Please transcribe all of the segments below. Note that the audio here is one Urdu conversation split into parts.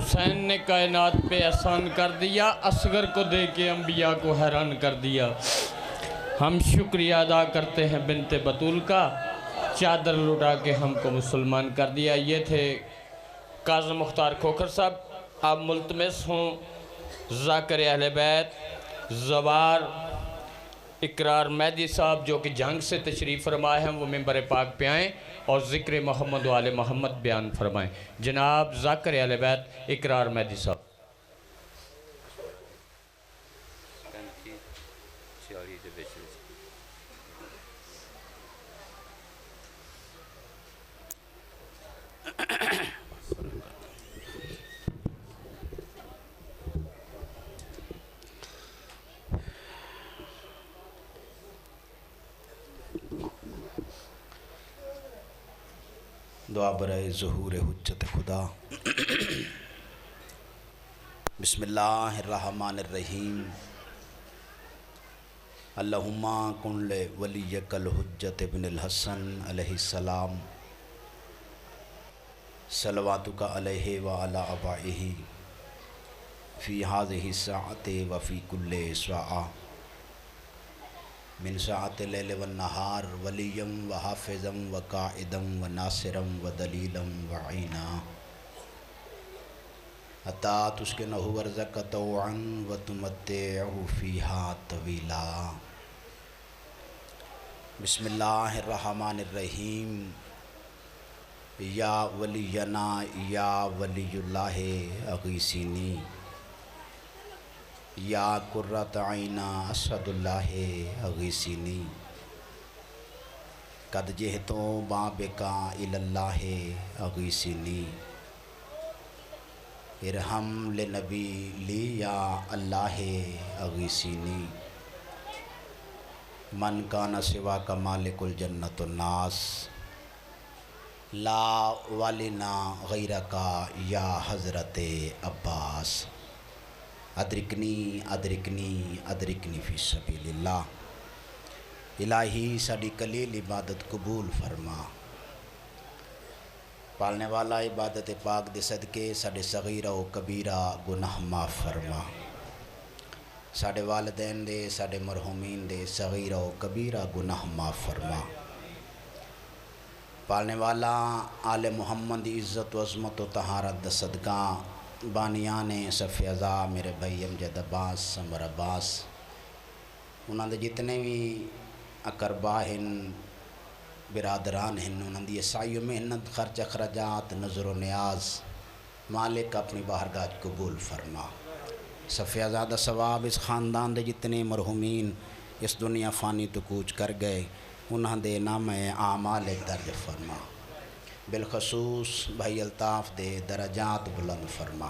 حسین نے کائنات پہ احسان کر دیا، اصغر کو دے کے انبیاء کو حیران کر دیا۔ ہم شکریہ ادا کرتے ہیں بنت بطول کا، چادر لٹا کے ہم کو مسلمان کر دیا۔ یہ تھے کاظم مختار کھوکھر صاحب۔ آپ ملتمس ہوں ذاکر اہل بیت زوار اقرار مہدی صاحب جو کہ جنگ سے تشریف فرمائے ہیں، وہ منبر پاک پہ آئیں اور ذکر محمد و آل محمد بیان فرمائیں۔ جناب ذاکر اہل بیت اقرار مہدی صاحب۔ دعا برائے ظہور حجت خدا۔ بسم اللہ الرحمن الرحیم۔ اللہم کن لولیک الحجت ابن الحسن علیہ السلام صلواتک علیہ وعلی آبائہ فی ہذہ الساعۃ وفی کل ساعۃ من ساعت اللیل والنہار ولیا وحافظا وقائدا وناصرا ودلیلا وعینا حتی تسکنہ ارضک طوعا وتمتعہ فیہا طویلا۔ بسم اللہ الرحمن الرحیم۔ یا ولینا یا ولی اللہ اغیثینی، یا قرۃ عین اسد اللہ اغیثینی، قد جئت بابک الی اللہ اغیثینی، ارحم لنبی لی یا اللہ اغیثینی، من کان سواک مالک الجنۃ الناس، لا والنا غیرکا یا حضرت عباس، ادرکنی ادرکنی ادرکنی فی سبیل اللہ۔ الہی ساڈی قلیل عبادت قبول فرما، پالنے والا عبادت پاک دے صدقے ساڈے صغیرہ و کبیرہ گناہ معاف فرما، ساڈے والدین دے ساڈے مرحومین دے صغیرہ و کبیرہ گناہ معاف فرما، پالنے والا آل محمد دی عزت و عظمت و طہارت دا صدقہ بانیان صف ازا میرے بھائی امجد عباس عمر عباس، انہاں دے جتنے بھی اقربا ہیں برادران ہیں، انہاں دی سعی و محنت خرچ اخراجات نظر و نیاز مالک اپنی بارگاہ قبول فرما۔ صف ازا دا ثواب اس خاندان دے جتنے مرحومین اس دنیا فانی تو کوچ کر گئے، انہاں دے نام اعمال درج فرما، بالخصوص بھائی الطاف دے درجات بلند فرما۔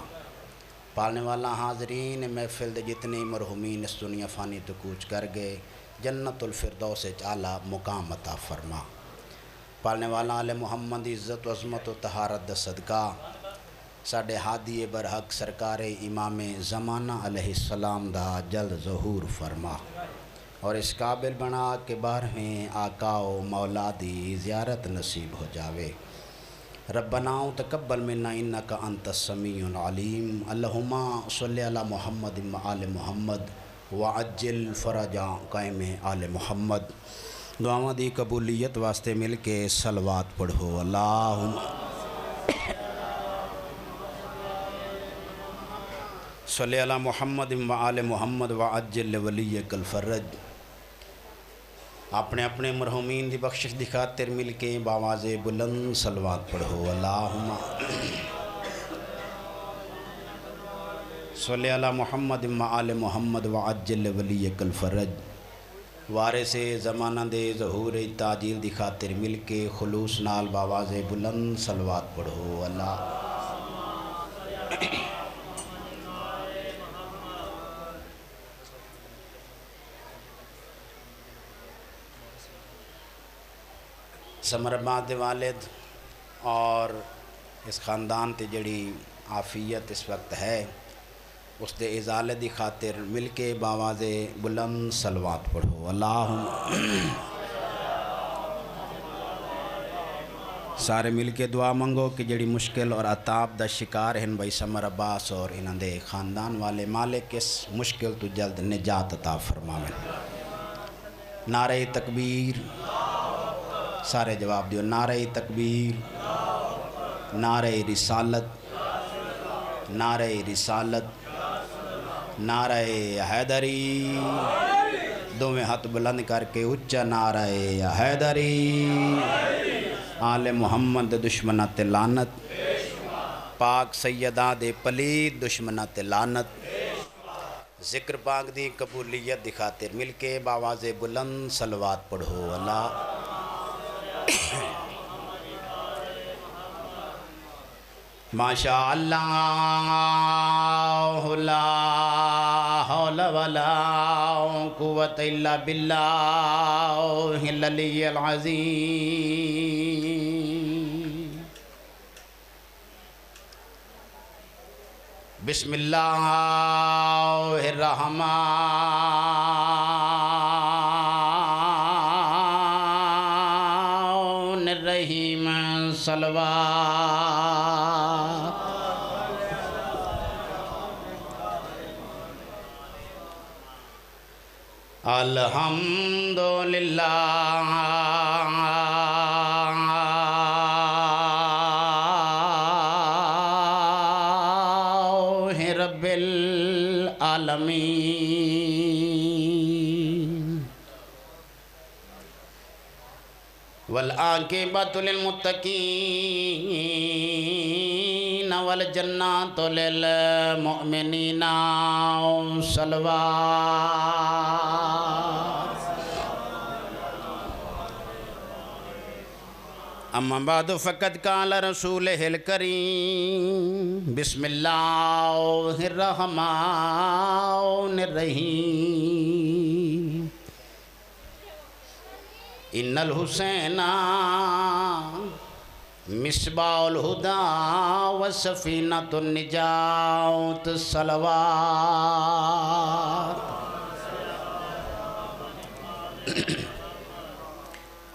پالنے والا حاضرین محفل دے جتنے مرحومین اس دنیا فانی تو کوچ کر گئے، جنت الفردوس اعلیٰ مقام عطا فرما۔ پالنے والا آل محمد عزت و عظمت و طہارت دا صدقہ ساڈے ہادی برحق سرکار امام زمانہ علیہ السلام دا جلد ظہور فرما، اور اس قابل بنا کہ 12ویں آقا و مولا دی زیارت نصیب ہو جاوے۔ ربنا تقبل منا انک انت السمیع العلیم۔ اللہم صلی علی محمد و آل محمد وعجل فرج قائم آل محمد۔ دعاواں دی قبولیت واسطے مل کے صلوات پڑھو۔ اللہم صلی علی محمد و آل محمد وعجل ولیک الفرج۔ اپنے اپنے مرحومین دی بخشش دی خاطر مل کے باواز بلند صلوات پڑھو۔ اللہم صلی علی محمد و آل محمد وعجل ولیک الفرج۔ وارث زمانہ دے ظہور تاجیل دی خاطر مل کے خلوص نال باواز بلند صلوات پڑھو۔ اللہ سمر آباد دے والد اور اس خاندان تے جڑی عافیت اس وقت ہے اس دے ازالے دی خاطر مل کے باواز بلند صلوات پڑھو۔ اللہم سارے مل کے دعا منگو کہ جڑی مشکل اور عطاب دا شکار ہیں بھائی سمر عباس اور انہاں دے خاندان والے، مالک اس مشکل تو جلد نجات عطا فرماویں۔ نعرہ تکبیر، سارے جواب دیو، نعرہ تکبیر، نعرہ رسالت، نعرہ رسالت، نعرہ حیدری، دوویں ہاتھ بلند کر کے اچھا نعرہ حیدری، آل محمد دشمنہ تے لعنت، پاک سیدہ دے پلید دشمنہ تے لعنت، ذکر پاک دی قبولیت دی خاطر مل کے باواز بلند صلوات پڑھو اللہ۔ ماشاء اللہ لا حول ولا قوت الا باللہ العلی العظیم۔ بسم اللہ الرحمن الرحیم، صلوات۔ الحمدللہ رب العالمین، والعاقبۃ للمتقین والجنات للمؤمنین، صلوات۔ اما بعد فقد قال رسولہ الکریم، بسم اللہ الرحمن الرحیم، ان الحسین مصباح الہدی وسفینۃ النجات، صلوات۔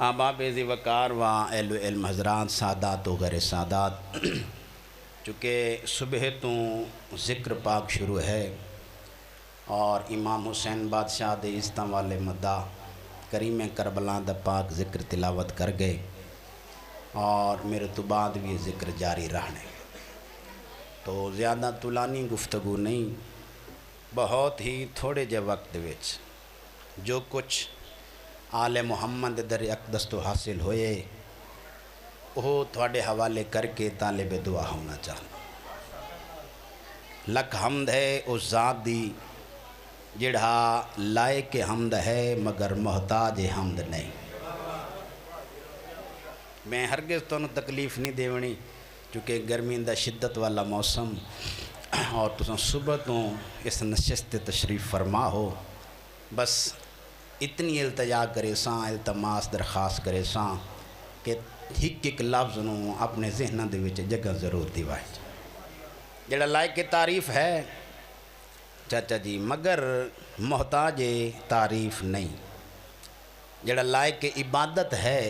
آباب ذی وقار و اہل علم حضرات، سادات و غیر سادات، چونکہ صبح تو ذکر پاک شروع ہے اور امام حسین بادشاہ دے عزتاں والے مداح کریم کربلا دا پاک ذکر تلاوت کر گئے اور میرے تو بعد بھی ذکر جاری رہنے، تو زیادہ طولانی گفتگو نہیں، بہت ہی تھوڑے جے وقت وچ جو کچھ آل محمد در اقدس تو حاصل ہوئے وہ تھوڑے حوالے کر کے طالب دعا ہونا چاہنا۔ لکھ حمد ہے اس ذات دی جڑا لائق حمد ہے مگر محتاج حمد نہیں۔ میں ہرگز تانوں تکلیف نہیں دیونی، چونکہ گرمی دا شدت والا موسم اور تساں صبح تو اس نشست تشریف فرما ہو، بس اتنی التجا کرے ساں، التماس درخواست کرے ساں کہ ایک ایک لفظ نو اپنے ذہناں دے وچ جگہ ضرور دیوائے جڑا لائق تعریف ہے چاچا جی، مگر محتاج تعریف نہیں، جڑا لائق عبادت ہے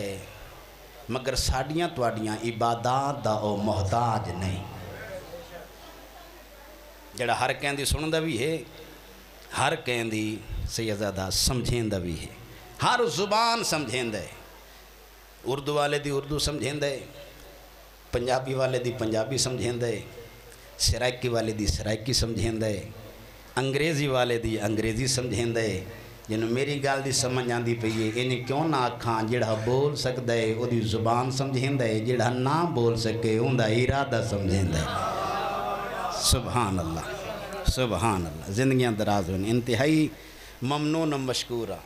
مگر ساڑیاں تواڑیاں عبادات دا او محتاج نہیں، جڑا ہر کہیں دی سنن دا بھی ہے، ہر کہیں دی سیدزادہ سمجھیں دا بھی ہے، ہر زبان سمجھیں دے، اردو والے دی اردو سمجھیں دے، پنجابی والے دی پنجابی سمجھیں دے، سرائکی والے دی سرائکی سمجھیں دے، انگریزی والے دی انگریزی سمجھیں دے، جنہوں میری گال دی سمجھ آن دی پئیے انہیں کیوں نہ آکھاں جڑا بول سکتا ہے او دی زبان سمجھیں دے، جڑا نہ بول سکے ان دا ارادہ سمجھیں دے۔ سبحان اللہ، سبحان اللہ، زندگیاں دراز ہونے، انتہائی ممنون و مشکورہ،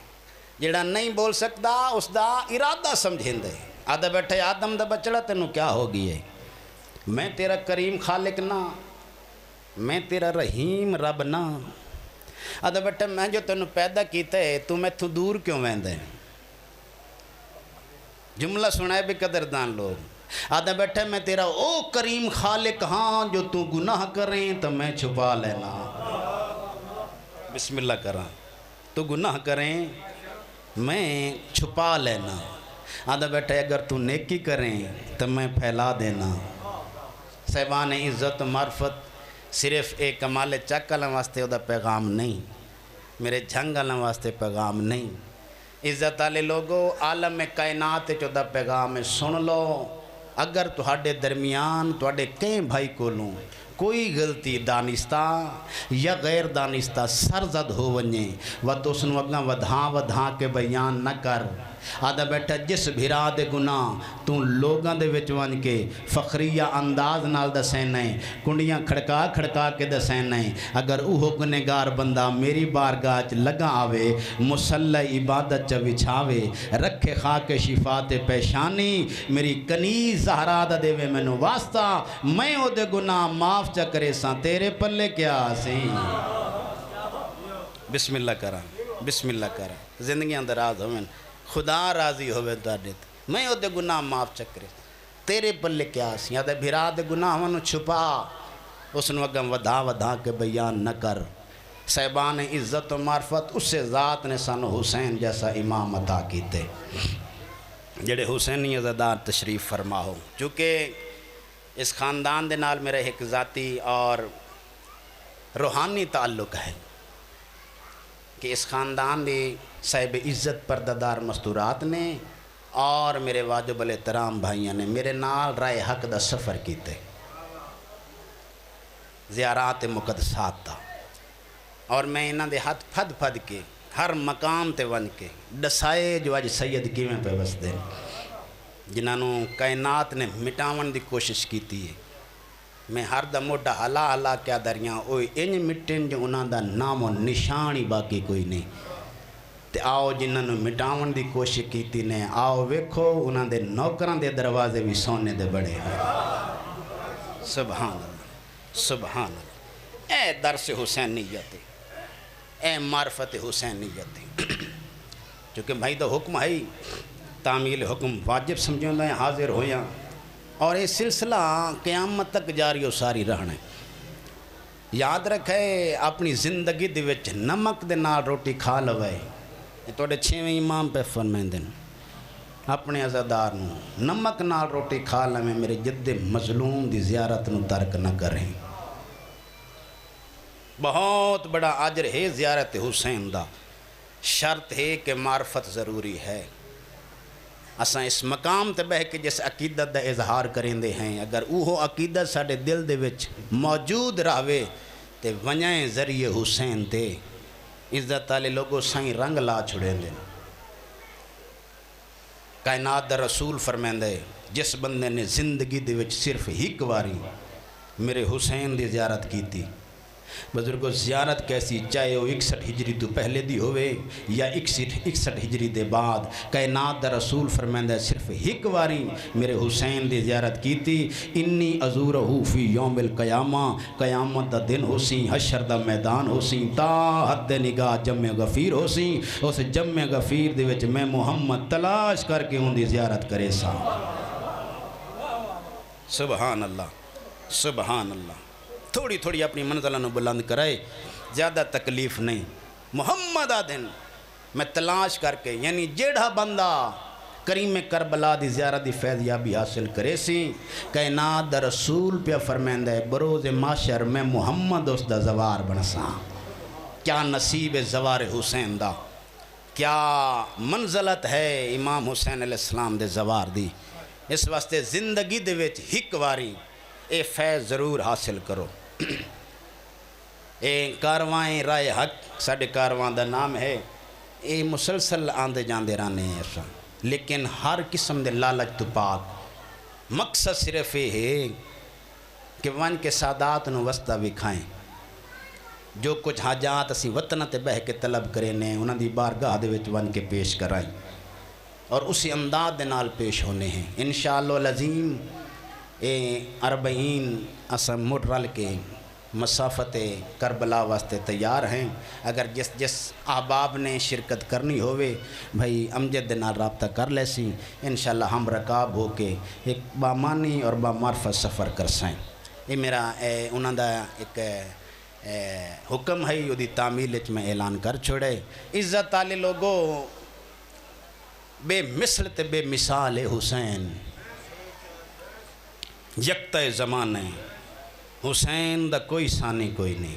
جڑا نہیں بول سکتا اس دا ارادہ سمجھیں دے۔ آدھا بیٹھے آدم دا بچڑا تینوں کیا ہو گئی ہے، میں تیرا کریم خالق نہ، میں تیرا رحیم رب نہ، آدھا بیٹھے میں جو تینوں پیدا کیتا ہے تو میں تو دور کیوں ویندے، جملہ سنائے بھی قدردان لوگ، آدھا بیٹھے میں تیرا او کریم خالق ہاں جو تو گناہ کریں تو میں چھپا لینا، بسم اللہ کریں، تو گناہ کریں میں چھپا لینا، آدھا بیٹھا اگر تو نیکی کریں تو میں پھیلا دینا صاحبان عزت معرفت صرف ایک کمال چک والوں واسطے وہ پیغام نہیں، میرے جھنگ والوں واسطے پیغام نہیں، عزت والے لوگوں عالم کائنات چودہ پیغام ہے، سن لو اگر تہاڈے درمیان تہاڈے کئی بھائی کولوں کوئی غلطی دانستہ یا غیر دانستہ سرزد ہو ونجے و تو اس نو اگاں ودھاں کے بیان نہ کر آدھا بیٹھا جس بھرا دے گناہ تو لوگاں دے وچ ون کے فخریہ انداز نال دسین ہے، کنڈیاں کھڑکا کھڑکا کے دسین ہے، اگر اوہو گنہگار بندہ میری بارگاہ چ لگا آوے مسلح عبادت چ وچھاوے رکھے خاک شفاعت پیشانی میری کنیز زہرا دا دے وے مینوں واسطہ میں او دے گناہ معاف چا کرے ساں تیرے پلے کیا سی بسم اللہ کرا بسم اللہ کرا زندگی اندر راز ہوئے خدا راضی ہوئے داڑت میں او دے گناہ معاف چکرے تیرے پلے کیا سی یا دے بھرا دے گناہ ونو چھپا اس نو اگم ودھا کے بیان نہ کر صاحبان عزت و معرفت اس سے ذات نے سانو حسین جیسا امام عطا کیتے جڑے حسینی عزادار تشریف فرما ہو چونکہ اس خاندان دے نال میرے ایک ذاتی اور روحانی تعلق ہے کہ اس خاندان دی صاحب عزت پردہ مستورات نے اور میرے واجب الاحترام بھائیاں نے میرے نال رائے حق دا سفر کیتے زیارات مقدسات دا اور میں انہاں دے ہاتھ پھد کے ہر مقام تے ون کے ڈسائے جو اج سید کیویں پہ بس دے جنہوں کائنات نے مٹاون دی کوشش کیتی ہے میں ہر دا موڈا ہلا کیا دریاں اوئی انج مٹن جو انہاں دا نام و نشان ہی باقی کوئی نہیں تے آؤ جنہوں مٹاون دی کوشش کیتی نے آؤ ویکھو انہاں دے نوکران دے دروازے بھی سونے دے بڑے ہیں سبحان اللہ سبحان اللہ اے درس حسینیت اے معرفت حسینیت چونکہ بھائی دا حکم ہے تعمیل حکم واجب سمجھوں دیں حاضر ہویاں اور یہ سلسلہ قیامت تک جاری و ساری رہنا ہے یاد رکھے اپنی زندگی دے وچ نمک دے نال روٹی کھا لوے یہ توڑے 6ویں امام پہ فرمائیں دن اپنے عزادار نو نمک نال روٹی کھا لوے میرے جد مظلوم دی زیارت نو ترک نہ کریں بہت بڑا عجر ہے زیارت حسین دا شرط ہے کہ معرفت ضروری ہے اساں اس مقام تے بہ کے جس عقیدت دا اظہار کریں دے ہیں اگر اوہو عقیدت ساڑے دل دے وچ موجود رہوے تے ونجائیں ذریعے حسین تے عزت والے لوگوں سائیں رنگ لا چھڑیں دے کائنات دا رسول فرمائیں دے جس بندے نے زندگی دے وچ صرف ہک واری میرے حسین دی زیارت کی تھی بزرگوں زیارت کیسی چاہے وہ 61 ہجری تو پہلے دی ہوئے یا 61 ہجری دے بعد کائنات دا رسول فرمائندہ صرف ہک واری میرے حسین دی زیارت کی تھی انی ازورہو فی یوم القیامہ قیامت دا دن ہو سی حشر دا میدان ہو سی تا حد نگاہ جمع غفیر ہو سی اس جمع غفیر دے وچ میں محمد تلاش کر کے ان دی زیارت کرے سا سبحان اللہ سبحان اللہ تھوڑی تھوڑی اپنی منزلوں بلند کرائے زیادہ تکلیف نہیں محمد آدن میں تلاش کر کے یعنی جیڑا بندہ کریم کربلا دی زیارت دی فیضیابی حاصل کرے سی کائنات دا رسول پہ فرمائندہ ہے بروز معاشر میں محمد اس دا زوار بنسا کیا نصیب زوار حسین دا کیا منزلت ہے امام حسین علیہ السلام دے زوار دی اس واسطے زندگی دے وچ ہک واری اے فیض ضرور حاصل کرو اے کاروائیں رائے حق ساڑھے کارواں دا نام ہے اے مسلسل آندے جاندے رانے ہیں ایسا لیکن ہر قسم دے لالچ تو پاک مقصد صرف یہ ہے کہ ون کے سادات نو وسطہ وکھائیں جو کچھ حاجات اسی وطن تے بہ کے طلب کرے نے انہاں دی بارگاہ دے وچ ون کے پیش کرائیں اور اسی انداز دے نال پیش ہونے ہیں انشاءاللہ العظیم اے 40 اسم مٹ رل کے مسافت کربلا واسطے تیار ہیں اگر جس احباب نے شرکت کرنی ہوئے بھائی امجد نال رابطہ کر لے سی انشاءاللہ ہم رکاب ہو کے ایک بامانی اور بامعرفت سفر کر سائیں یہ میرا انہاں دا ایک حکم ہے یہ دی تعمیل میں اعلان کر چھوڑے عزت والے لوگوں بے مثل تے بے مثال حسین یکتا زمانے حسین دا کوئی ثانی کوئی نہیں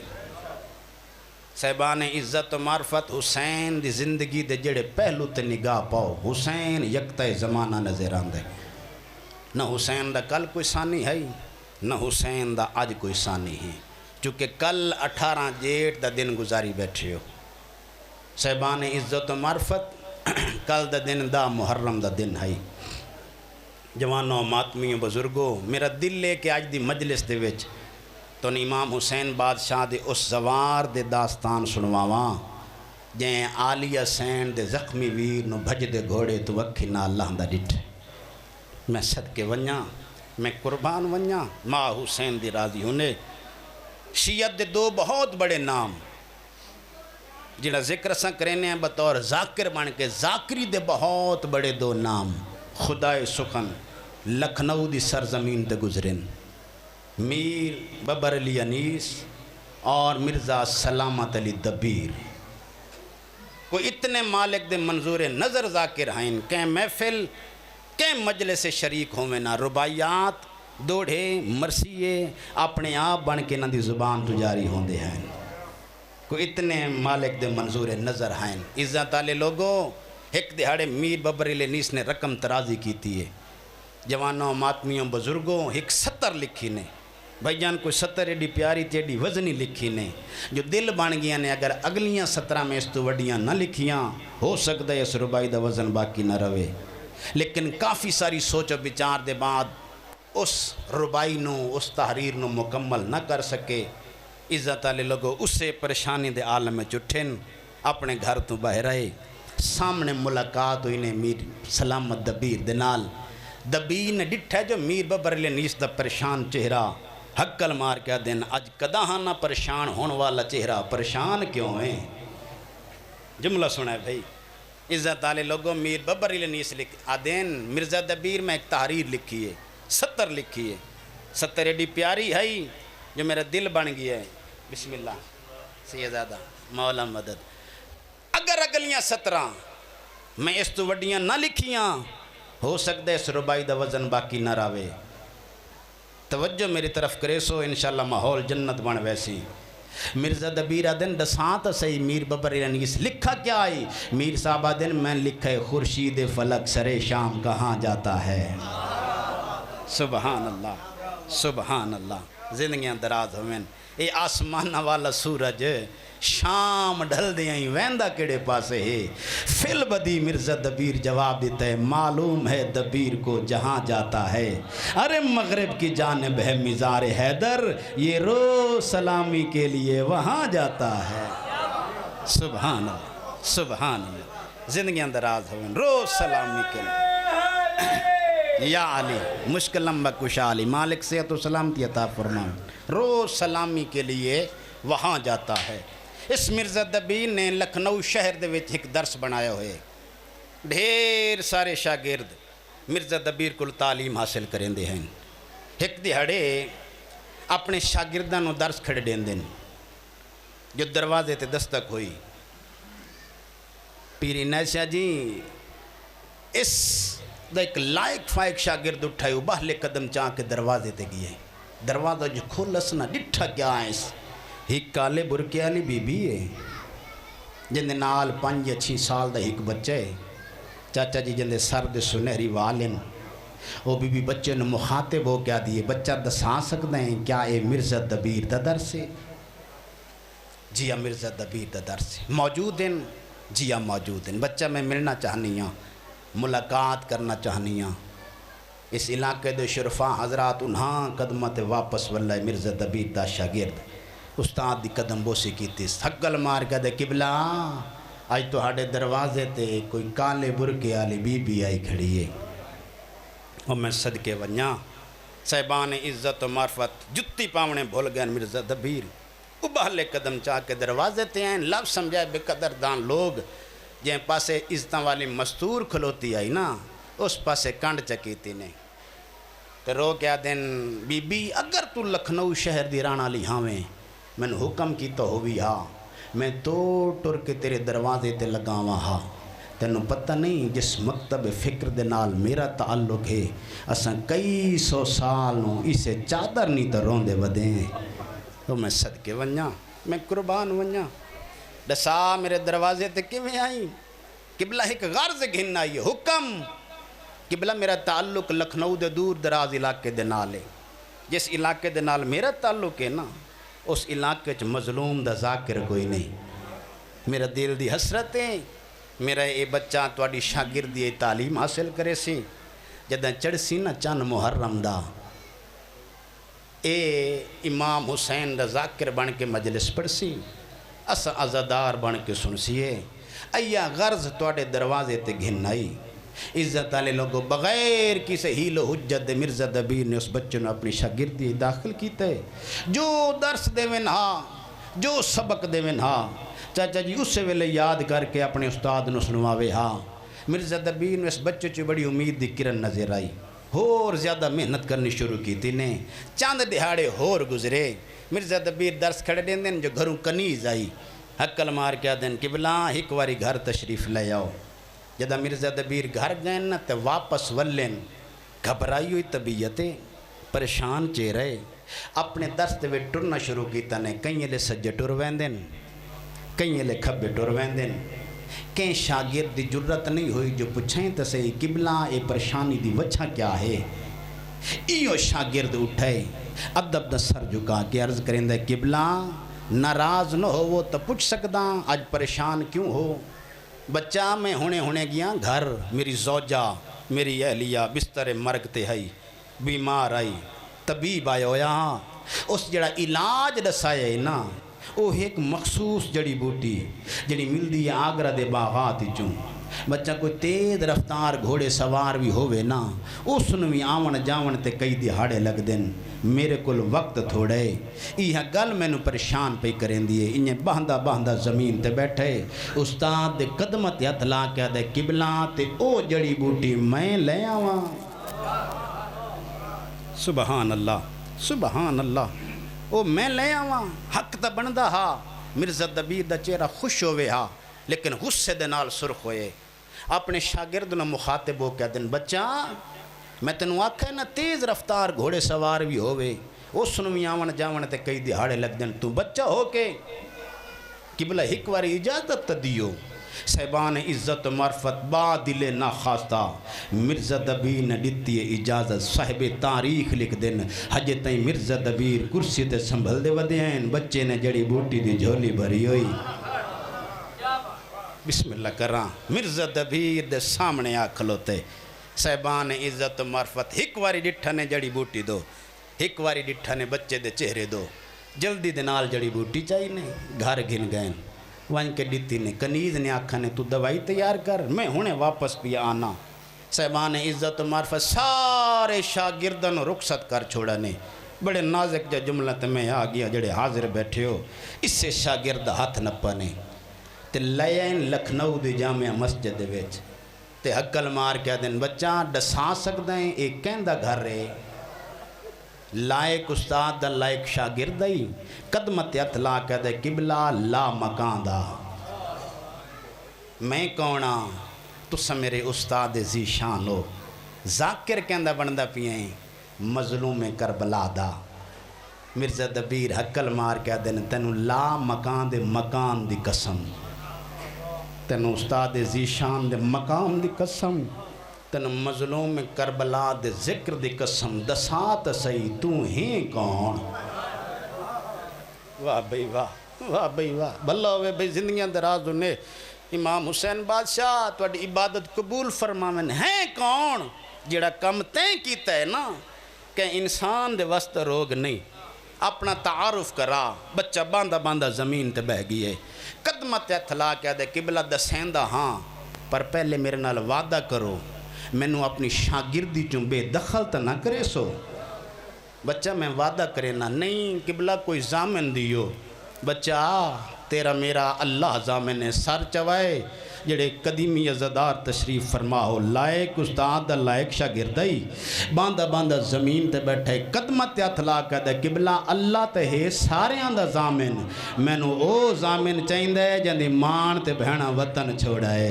صاحبان عزت و معرفت حسین دی زندگی دے جڑے پہلو تے نگاہ پاؤ حسین یکتا زمانہ نظر آندے نہ حسین دا کل کوئی ثانی ہے نہ حسین دا آج کوئی ثانی ہے چونکہ کل 18 جیٹ دا دن گزاری بیٹھے ہو صاحبان عزت و معرفت کل دا دن دا محرم دا دن ہے جوانوں ماتمیوں بزرگوں میرا دل لے کے آج دی مجلس دے وچ تو امام حسین بادشاہ دے اس زوار دے داستان سنواواں جیں عالیہ سین دے زخمی ویر نو بھج دے گھوڑے تو وکھی نہ اللہ دا ڈٹھ میں صدقے ونیاں میں قربان ونیاں ماں حسین دی راضی ہونے شیعت دے دو بہت بڑے نام جنہا ذکر ساں کرینے ہیں بطور ذاکر بن کے ذاکری دے بہت بڑے دو نام خدائے سخن لکھنؤ دی سرزمین تے گزرن میر ببر علی انیس اور مرزا سلامت علی دبیر کوئی اتنے مالک دے منظور نظر ذاکر ہیں کہیں محفل کہیں مجلس شریک ہوئے نہ ربائیات دوڑھے مرثیے اپنے آپ بن کے نہ دی زبان تجاری ہوندے ہیں کوئی اتنے مالک دے منظور نظر ہیں عزت والے لوگوں ایک دہاڑے میر ببر علی انیس نے رقم ترازی کیتی ہے جوانوں ماتمیوں بزرگوں ایک 70 لکھی نے بھائی جان کوئی 70 ایڈی پیاری تے ایڈی وزنی لکھی نے جو دل بن گیا نے اگر اگلیاں 17 میں اس تو وڈیاں نہ لکھیاں ہو سکتا ہے اس ربائی دا وزن باقی نہ روے لیکن کافی ساری سوچ و بچار دے بعد اس ربائی نو اس تحریر نو مکمل نہ کر سکے عزت والے لوگوں اسے پریشانی دے عالم میں چٹھن اپنے گھر تو باہر آئے سامنے ملاقات ہوئی نے میر سلامت دبیر دنال دبیر نے ڈٹھا جو میر ببر علی انیس دا پریشان چہرہ حقل مار کیا دن اج کداں نہ پریشان ہونے والا چہرہ پریشان کیوں ہیں جملہ سنا ہے بھائی عزت والے لوگوں میر ببر علی انیس آدین مرزا دبیر میں ایک تحریر لکھی ہے 70 لکھی ہے 70 ایڈی پیاری ہے جو میرا دل بن گیا ہے بسم اللہ سیدادہ مولا مدد اگر اگلیاں 17 میں اس تو وڈیاں نہ لکھیاں ہو سکتا ہے اس ربائی دا وزن باقی نہ راوے توجہ میری طرف کرے سو انشاءاللہ ماحول جنت بن ویسی مرزا دبیر آدن دسانت صحیح میر ببر علی انیس لکھا کیا آئی میر صاحب آدن میں لکھا ہے خورشید فلک سرے شام کہاں جاتا ہے سبحان اللہ زندگیاں دراز ہوئیں اے آسمان والا سورج شام ڈھل دیاں ہی ویندہ کڑے پاسے ہے فل بدی مرزا دبیر جواب دیتا ہے معلوم ہے دبیر کو جہاں جاتا ہے ارے مغرب کی جانب ہے مزار حیدر یہ روز سلامی کے لیے وہاں جاتا ہے سبحان اللہ زندگیاں دراز ہوئیں روز سلامی کے لیے یا علی مشکل لمبا کشا علی مالک صحت و سلامتی عطا فرمائیں روز سلامی کے لیے وہاں جاتا ہے اس مرزا دبیر نے لکھنؤ شہر دے وچ ایک درس بنایا ہوئے ڈھیر سارے شاگرد مرزا دبیر کو تعلیم حاصل کریں دے ہیں ایک دہاڑے اپنے شاگرداں نو درس کھڑے دین دن جو دروازے تے دستک ہوئی پیری نیسیا جی اس دا ایک لائق فائق شاگرد اٹھائے باہلے قدم چاہ کے دروازے تے گئے دروازہ جو کھولس نہ ڈٹھا کیا ہے اس ایک کالے برکے والی بی بی ہے جن دے نال 5-6 سال دا ایک بچہ ہے چاچا جی جن دے سر دے سنہری والن وہ بی بی بچے نے مخاطب ہو کیا دیئے بچہ دسا سکتے ہیں کیا اے مرزا دبیر دا درس ہے جی ہاں مرزا دبیر دا درس ہے موجود ہیں جی ہاں موجود ہیں بچہ میں ملنا چاہنی ہاں ملاقات کرنا چاہنی ہاں اس علاقے دے شرفاء حضرات انہاں قدمت واپس واللہ مرزا دبیر دا شاگرد استاد دی قدم بوسی کی تیس حقل مار کے دے قبلہ آج تو ہاڑے دروازے تے کوئی کالے برکے آلی بی بی آئی کھڑی ہے اور میں صدقے ونیاں صاحبان عزت و معرفت جتی پاونے بھول گئے مرزا دبیر ابہلے قدم چاہ کے دروازے تے ہیں لفظ سمجھائے بے قدر دان لوگ جہاں پاسے عزتاں والی مستور کھلوتی آئی نا اس پاسے کانڈ چکیتی نہیں تو رو کیا دن بی بی اگر تو لکھنؤ شہر دی رانا لی ہاویں میں نے حکم کی تو ہوئی ہاں میں تو ٹر کے تیرے دروازے تے لگاواں ہاں تینوں پتہ نہیں جس مکتب فکر دے نال میرا تعلق ہے اساں کئی سو سال نوں اسے چادر نہیں تے روندے ودے ہیں تو میں صدقے ونجاں میں قربان ونجاں دسا میرے دروازے تے کیویں آئی قبلہ ایک غرض گھن آئی حکم قبلہ میرا تعلق لکھنؤ دے دور دراز علاقے دے نال ہے جس علاقے دے نال میرا تعلق ہے نا اس علاقے چ مظلوم دا ذاکر کوئی نہیں میرا دل دی حسرت ہے میرا یہ بچہ تواڈی شاگردی تعلیم حاصل کرے سی جداں چڑھ سی نا چند محرم دا اے امام حسین دا ذاکر بن کے مجلس پڑھ سی اساں عزادار بن کے سن سیے ایا غرض تواڈے دروازے تے گھن آئی عزت والے لوگوں بغیر کسی ہیل و حجت دے مرزا دبیر نے اس بچے نے اپنی شاگردی داخل کیتا ہے جو درس دے وین ہاں جو سبق دے وین ہاں چاچا جی اس ویلے یاد کر کے اپنے استاد نو سنواوے ہاں مرزا دبیر نے اس بچے چ بڑی امید دی کرن نظر آئی اور زیادہ محنت کرنی شروع کی تھی نے چاند دہاڑے ہور گزرے مرزا دبیر درس کھڑے دین دین جو گھروں کنیز آئی حکل مار کے دین قبلہ ایک واری گھر تشریف لے آؤ جدہ مرزا دبیر گھر گئے نا تے واپس ولین گھبرائی ہوئی طبیعتیں پریشان چہرے اپنے درس دے وچ ٹرنا شروع کیتا نے کئی لے سجے ٹر ویندن کئی لے کھبے ٹر ویندن کہیں شاگرد دی جرت نہیں ہوئی جو پوچھیں تے صحیح قبلہ اے پریشانی دی وجہ کیا ہے ایو شاگرد اٹھے ادب دا سر جھکا کے عرض کریں دے قبلہ ناراض نہ ہو وہ تو پوچھ سکدا آج پریشان کیوں ہو بچہ میں ہونے گیا گھر میری زوجہ میری اہلیہ بستر مرگ تے ہائی بیمار آئی طبیب آیا ہویا اس جڑا علاج دسایا ہے نا وہ ایک مخصوص جڑی بوٹی جڑی ملدی ہے آگرہ دے باغات چوں بچہ کوئی تیز رفتار گھوڑے سوار بھی ہوئے نا اس نوی آون جاون تے کئی دہاڑے لگ دن میرے کل وقت تھوڑے یہ گل میں نو پریشان پہ کریں دیئے انہیں باندھا زمین تے بیٹھے استاد دے قدمت ہتھ لا کے دے قبلہ تے او جڑی بوٹی میں لے آواں سبحان اللہ او میں لے آواں حق تا بندہ ہا مرزا دبیر دا چہرہ خوش ہوئے ہا لیکن غصے دے نال سرخ ہوئے اپنے شاگرد نہ مخاطب ہو کے دن بچہ میں تینوں آکھا ہے نا تیز رفتار گھوڑے سوار بھی ہوئے اس نوی آون جاون تے کئی دہاڑے لگ دن تو بچہ ہو کے قبلہ ایک واری اجازت دیو صاحبان عزت معرفت با دل نہ خواستہ مرزا دبیر نے دیتی ہے اجازت صاحب تاریخ لکھ دن حجے تائیں مرزا دبیر کرسی تے سنبھل دے ودے ہیں بچے نے جڑی بوٹی دی جھولی بھری ہوئی بسم اللہ کراں مرزا دبیر دے سامنے آ کھلوتے صاحبان عزت معرفت ایک واری ڈٹھا نے جڑی بوٹی دو ایک واری ڈٹھا نے بچے دے چہرے دو جلدی دے نال جڑی بوٹی چاہی نے گھر گھن گئے وائن کے ڈیتی نے کنیز نے آکھا نے تو دوائی تیار کر میں ہونے واپس بھی آنا صاحبان عزت معرفت سارے شاگردن رخصت کر چھوڑا نے بڑے نازک جا جملہ تے میں آ گیا جڑے حاضر بیٹھے ہو اس سے شاگرد ہاتھ نپا نے تے لائن لکھنؤ دی جامعہ مسجد دے ویچ تے حکل مار کے دن بچہ ڈسا سکتا ہے ایک کہندہ گھر رہے لائق استاد دا لائق شاگرد ہی قدمت اتلا کے دے قبلہ لا مکان دا میں کونا تسا میرے استاد زی شان ہو ذاکر کہندہ بندہ پیئیں مظلوم کربلا دا مرزا دبیر حکل مار کے دن تینو لا مکان دے مکان دی قسم تینو استاد زیشان دے مقام دی قسم تینو مظلوم کربلا دے ذکر دی قسم دسات سی تو ہی کون واہ بھئی واہ بھلا ہوئے بھئی زندگیاں دراز انہیں امام حسین بادشاہ توڑی عبادت قبول فرماویں ہیں کون جڑا کم تین کیتا ہے نا کہ انسان دے وسط روگ نہیں اپنا تعارف کرا بچہ باندھا زمین تے بہ گئی ہے قدمت اتھلا کیا دے قبلہ دسیندہ ہاں پر پہلے میرے نال وعدہ کرو میں نو اپنی شاگردی چوں بے دخل تا نہ کرے سو بچہ میں وعدہ کرے نہ نہیں قبلہ کوئی زامن دیو بچہ تیرا میرا اللہ زامن سر چوائے جڑے قدیمی عزدار تشریف فرما ہو لائق استاد دا لائق شاگردائی باندھا زمین تے بیٹھے قدمت اتھلا کے دے قبلہ اللہ تے ہے سارے آندہ زامن میں نو او زامن چاہیندہ ہے جندی مان تے بہنا وطن چھوڑا ہے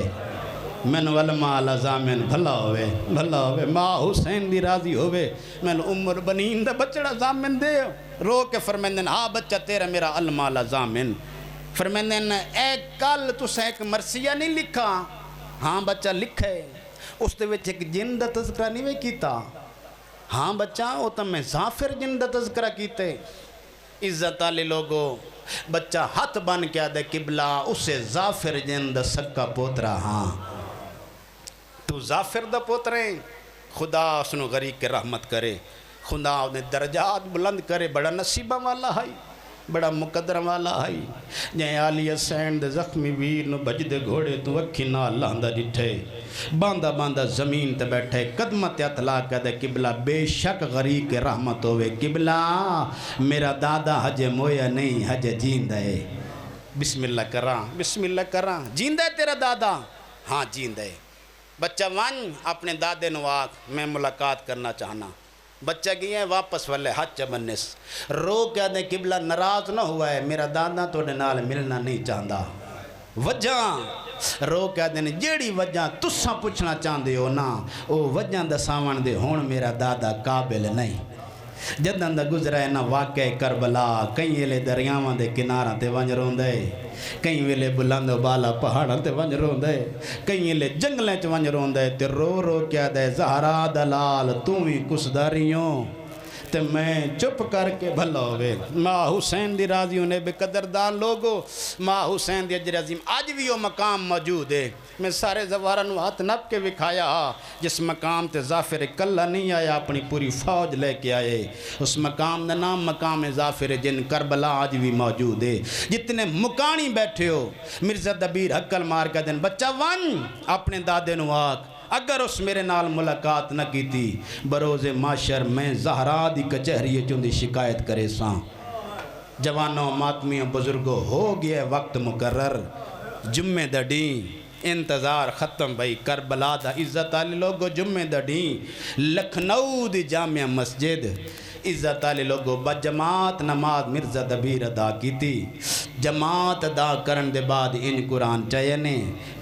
مین والمال زامن بھلا ہوئے ماں حسین دی راضی ہوئے مین عمر بنین دا بچڑا زامن دے رو کے فرمیندن ہاں بچہ تیرا میرا المال زامن فرمیندن اے کل تُسے ایک مرثیہ نہیں لکھا ہاں بچہ لکھے اس دے وچ ایک جن دا تذکرہ نہیں وے کیتا ہاں بچہ او تا میں ظافر جن دا تذکرہ کیتے عزت آلی لوگو بچہ ہاتھ بن کیا دے قبلہ اسے ظافر جن دا سکا پوترا ہاں تو ظافر دا پوترے خدا اسنو غریق کے رحمت کرے خدا انہیں درجات بلند کرے بڑا نصیبہ والا ہے بڑا مقدر والا ہے جائیں آلی حسین دے زخمی ویر نو بجدے گھوڑے تو اکھی نہ لاندہ جٹھے باندہ زمین تے بیٹھے قدمت اطلاع کہہ دے قبلہ بے شک غریق کے رحمت ہوئے قبلہ میرا دادا حج مویا نہیں حج جیندہ ہے بسم اللہ کراں جیندہ ہے تیرا دادا ہاں جیندہ ہے بچہ وان اپنے دادے نواق میں ملاقات کرنا چاہنا بچہ گئی ہے واپس والے ہاتھ چبنس رو کیا دے قبلہ ناراض نہ ہوا ہے میرا دادا تو نال ملنا نہیں چاہتا وجہ رو کیا دے جیڑی وجہ تساں پوچھنا چاہتے ہو نا او وجہ دساون دے ہون میرا دادا قابل نہیں جدن دا گزرا ہے نا واقع کربلا کئی ویلے دریاواں دے کناراں تے ونج روندے کئی ویلے بلند بالا پہاڑاں تے ونج روندے کئی ویلے جنگلیں چ ونج روندے تے رو کیا دے زہرا دلال تو ہی کسداریوں تے میں چپ کر کے بھلا ہوئے ماں حسین دی راضیوں نے بے قدردان لوگو ماں حسین دی اجر عظیم آج بھی وہ مقام موجود ہے میں سارے زوارہ نو ہاتھ نپ کے بکھایا جس مقام تے ظافر کلہ نہیں آیا اپنی پوری فوج لے کے آئے اس مقام دا نام مقام ظافر جن کربلا آج بھی موجود ہے جتنے مکانی بیٹھے ہو مرزا دبیر حقل مار کا دن بچہ ون اپنے دادے نواق اگر اس میرے نال ملاقات نہ کی تھی بروز معاشر میں زہرا دی کچہری چون دی شکایت کرے ساں جوانوں ماتمیوں بزرگوں ہو گیا وقت مقرر جمعہ دڑیں انتظار ختم بھئی کربلا دا عزت آلی لوگو جمعہ دڑیں لکھنؤ دی جامعہ مسجد عزت آلی لوگو بجماعت نماز مرزا دبیر ادا کی تھی جماعت ادا کرن دے بعد ان قرآن چاہیے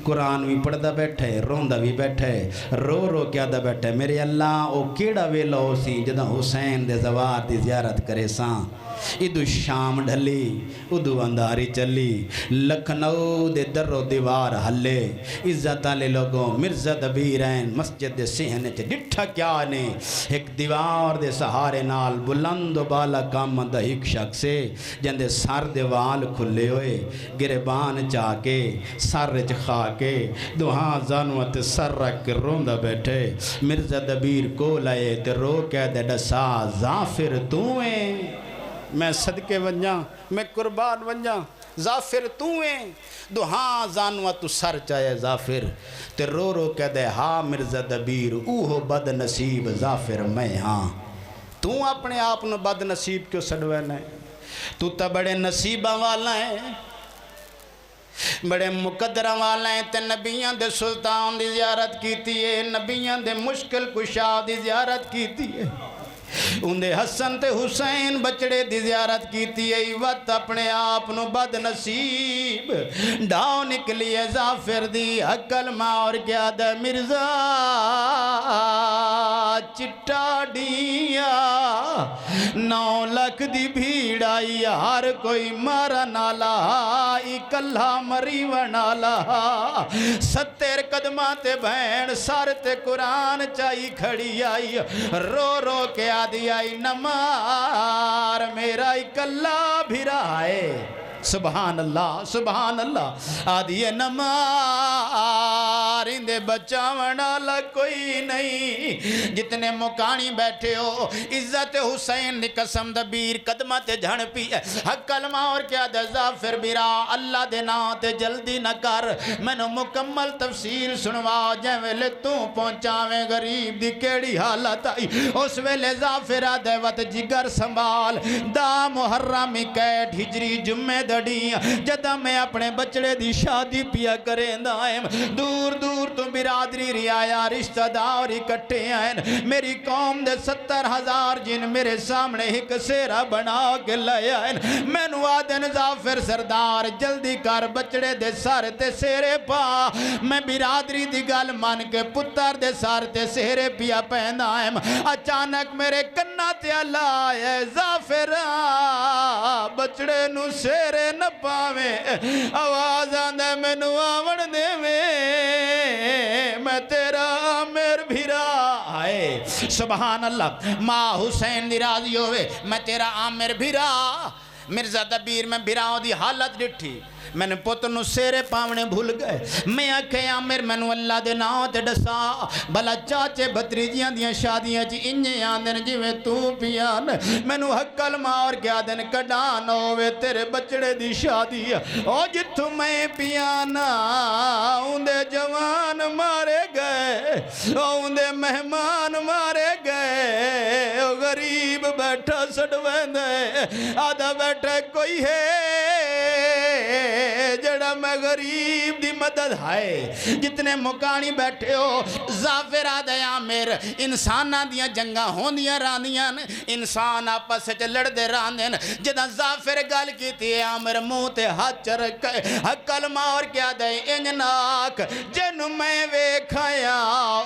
قرآن بھی پڑھدا بیٹھے روندہ بھی بیٹھے رو کیا دا بیٹھے میرے اللہ او کیڑا ویلا ہو سی جدہ حسین دے زوار دی زیارت کرے ساں ادو شام ڈھلی ادو انداری چلی لکھنؤ دے در و دیوار ہلے عزت آلے لوگوں مرزا دبیرین مسجد دے سہنے چے ڈٹھا کیا نے ایک دیوار دے سہارے نال بلند و بالا کام دا ایک شخص جندے سر دے وال کھلے ہوئے گربان چاہ کے سر رچ خا کے دوہاں زانوت سر رکھ کے روندہ بیٹھے مرزا دبیر کو لائے تے رو کہہ دے ڈسا ظافر تویں میں صدقے ونجاں میں قربان ونجاں ظافر تویں دوہاں زانوہ تو سر چاہے ظافر تے رو کہہ دے ہاں مرزا دبیر اوہو بد نصیب ظافر میں ہاں تو اپنے آپ نو بد نصیب کیوں سڑوینے تو تا بڑے نصیبہ والا ہے بڑے مقدرہ والا ہے تے نبیان دے سلطان دی زیارت کیتی ہے نبیان دے مشکل کشا دی زیارت کیتی ہے اندے حسن تے حسین بچڑے دی زیارت کیتی ہے وقت اپنے آپ نو بد نصیب ڈاؤ نکلی ہے ظافر دی حقل ماور کیا دے مرزا چٹا ڈیا 9 لاکھ دی بھیڑ آئی ہر کوئی مارا نالا اکلہ مری ونالا 70 قدمہ تے بہن سار تے قرآن چاہی کھڑی آئی رو کے آدھی آئی نمار میرا اکلہ بھی رہا ہے سبحان اللہ آدھی نمار اندے بچاونا کوئی نہیں جتنے مکانی بیٹھے ہو عزت حسین دی قسم دبیر قدمت جھن پی حق کلمہ اور کیا دے ظافر بیرا اللہ دے تے جلدی نہ کر میں نے مکمل تفصیل سنوا جائیں ویلے تو پہنچاویں غریب دی کیڑی حالت آئی اس ویلے ظافر دے وقت جگر سنبھال دا محرمی کیٹ ہجری جمعہ دڑی جدہ میں اپنے بچڑے دی شادی پیا کریں دائم دور دور تو برادری ریا رشتہ دار اکٹھے ہیں میری قوم دے 70,000 جن میرے سامنے ایک سیرہ بنا کے لائے ہیں میں نو آدن ظافر سردار جلدی کر بچڑے دے سار تے سیرے پا میں برادری دی گل مان کے پتر دے سار تے سیرے پیا پہنا ہے اچانک میرے کنہ تے اللہ آئے ظافر بچڑے نو سیرے نہ پاویں آواز آندے میں نو آوڑ دے میں تیرا عامر بھیرا آئے سبحان اللہ ماں حسین دی راضی ہوئے میں تیرا عامر بھیرا مرزا دبیر میں بھیراؤں دی حالت ڈٹھی میں نے پتر نو سیرے پاونے بھول گئے میں آکھے عامر میں نو اللہ دے ناؤ تے ڈسا بھلا چاچے بھتریجیاں دیاں شادیاں جی انجے آندن جویں تو پیان میں نو حقل مار گیا دن کڈان ہوئے تیرے بچڑے دی شادی او جتھو میں پیانا اوندے جوان مارے گئے اوندے مہمان مارے گئے او غریب بیٹھا سڑویں دے آدھا بیٹھا کوئی ہے جڑا میں غریب دی مدد ہے جتنے مکانی بیٹھے ہو ظافر آدھے عامر انسانہ دیاں جنگاں ہون دیاں راندیاں انسان آپس سے لڑ دے راندیں جدہ ظافر گال کی تھی عامر منہ تے ہاتھ چرکے حقل مار کیا دے انجناک جنو میں ویکھایا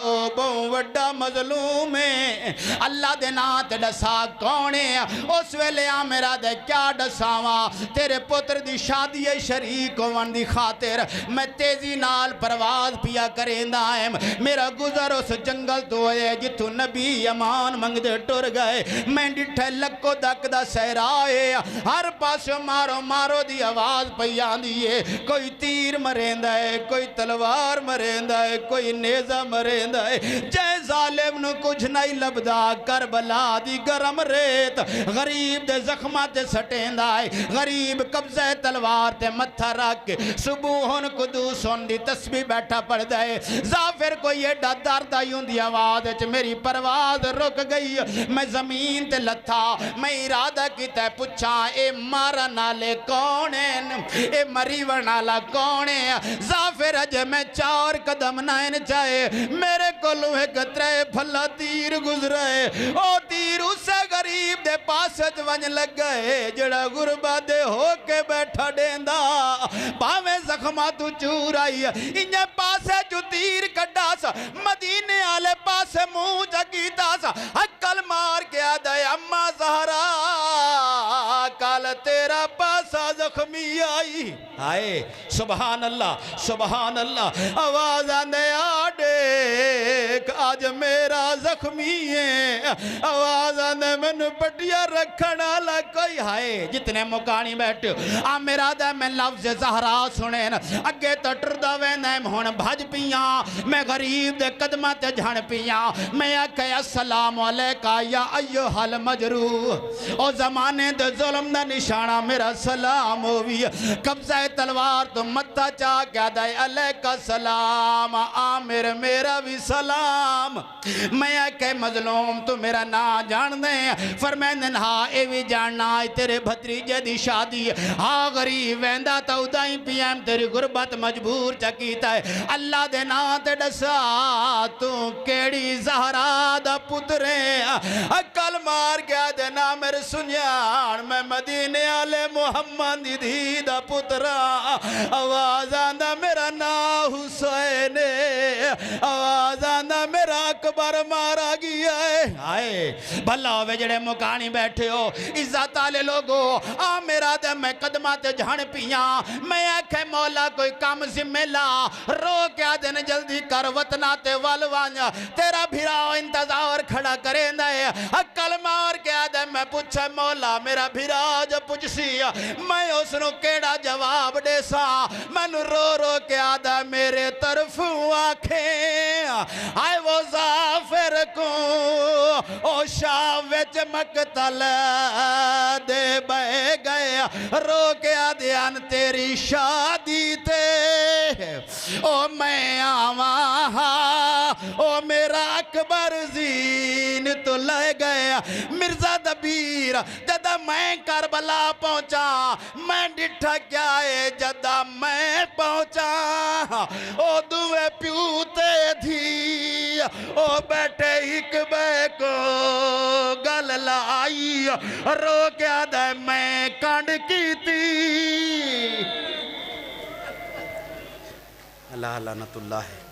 او بہوں وڈا مظلوم ہے اللہ دے نات ڈسا کونے اس ویلے عامر آدھے کیا ڈساواں تیرے پتر دی شادی شریک ہوان دی خاطر میں تیزی نال پرواز پیا کریں دائم میرا گزر اس جنگل تو ہے جتو نبی امان منگ دے ٹر گئے میں ڈٹھے لکو دک دا سہرائے ہر پاس مارو مارو دی آواز پیان دیئے کوئی تیر مرین دائے کوئی تلوار مرین دائے کوئی نیزہ مرین دائے جے ظالم نو کچھ نہیں لبدا کربلا دی گرم ریت غریب دے زخمات سٹین دائے غریب قبضہ تلوار تے متھا رکھ کے صبحون قدوسون دی تسبیح بیٹھا پڑھ دائے ظافر کو یہ دردہ یوں دی آواز ہے میری پرواز رک گئی میں زمین تے لتھا میں ارادہ کی تے پچھا اے مارا نالے کونین اے مریوہ نالا کونین ظافر اجے میں 4 قدم نائن چاہے میرے کو لوہے کترے پھلا تیر گزرے او تیر اسے غریب دے پاس ونج لگ گئے جڑا غربہ دے ہو کے بیٹھا دیندہ پاویں زخماتو چور آئی انجھے پاسے جو تیر کڈا سا مدینے آلے پاسے منہ جگیتا سا حقل مار کے آدھے اممہ زہرا کال تیرا پاسا زخمی آئی آئے سبحان اللہ آواز آندے آڈیک آج میرا زخمی ہے آواز آندے میں نے پٹیا رکھنا لکوئی آئے جتنے مکانی بیٹھے عامر آدھے میں لفظ زہرا سنین اگے تو ٹردہ وینیم ہون بھج پیاں میں غریب دے قدمت جھن پیاں میں اکھے السلام علیکہ یا ایوہ المجروح او زمانے دے ظلم دا نشانہ میرا سلام ہوئی قبضہ تلوار تو متہ چاہ کیا دے علیکہ السلام عامر میرا بھی سلام میں اکھے مظلوم تو میرا نا جان دیں فرمین ہاں اے بھی جاننا آئی تیرے بھتریجے دی شادی ہاں غریب ویندہ تا ادائیں پیم تیری غربت مجبور چکیتا ہے اللہ دے نات ڈسا تو کیڑی زہرا دا پترے اکل مار گیا دے نامر سنیان میں مدینے آلے محمد دی دا پترا آواز آندہ میرا نا حسین آواز آندہ میرا اکبر مارا گیا ہے آئے بھلا ہوئے جڑے مکانی بیٹھے ہو عزت آلے لوگو میرا دے میں قدمات جھان پیاں میں آکھے مولا کوئی کام ذمہ لا رو کیا دن جلدی کر وطناتے والوانیا تیرا بھیراؤ انتظار کھڑا کریں دے اکل مار کیا دے میں پوچھے مولا میرا بھیراؤ جو پوچھ سی میں اس نو کیڑا جواب دے سا میں نو رو رو کیا دے میرے طرف آکھیں آئے وہ ظافر کو او شاوچ مقتل دے بے گئے رو کے آدھیان تیری شادی تے او میں آواں او میرا اکبر زین تو لے گیا مرزا دبیر جدہ میں کربلا پہنچا میں ڈٹھا کیا ہے جدہ میں پہنچا او دوے پیوتے تھی او بیٹھے ایک بے کو گل لائی رو کیا دے میں کانڈ کی تھی اللہ لعنت اللہ ہے